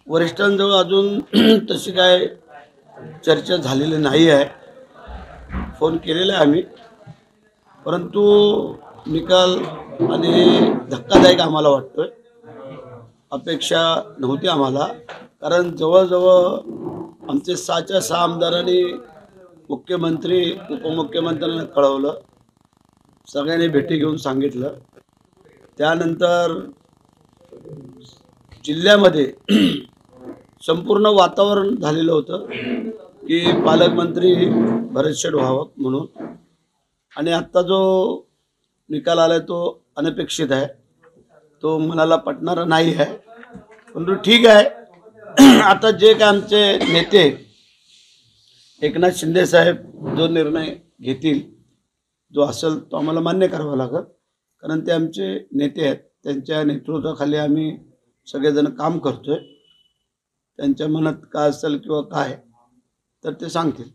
वरिष्ठांजवळ अजून तशी काय चर्चा झालेली नाही आहे. फोन केलेला आहे आम्ही, परंतु निकाल आणि धक्कादायक आम्हाला वाटतोय. अपेक्षा नव्हती आम्हाला, कारण जवळजवळ आमचे 6च्या 6 आमदारांनी मुख्यमंत्री उपमुख्यमंत्र्यांना कळवलं, सगळ्यांनी भेटी घेऊन सांगितलं. त्यानंतर जिल्ह्यामध्ये संपूर्ण वातावरण झालेलं होतं की पालकमंत्री भरतशेठ व्हावं म्हणून. आणि आत्ता जो निकाल आला तो अनपेक्षित आहे, तो मनाला पटणारा नाही आहे. परंतु ठीक आहे, आता जे काय आमचे नेते एकनाथ शिंदे साहेब जो निर्णय घेतील, जो असेल तो आम्हाला मान्य करावा लागेल, कारण ते आमचे नेते आहेत. त्यांच्या नेतृत्वाखाली आम्ही सगळेजण काम करतोय. त्यांच्या मनात काय असेल किंवा काय तर ते सांगतील.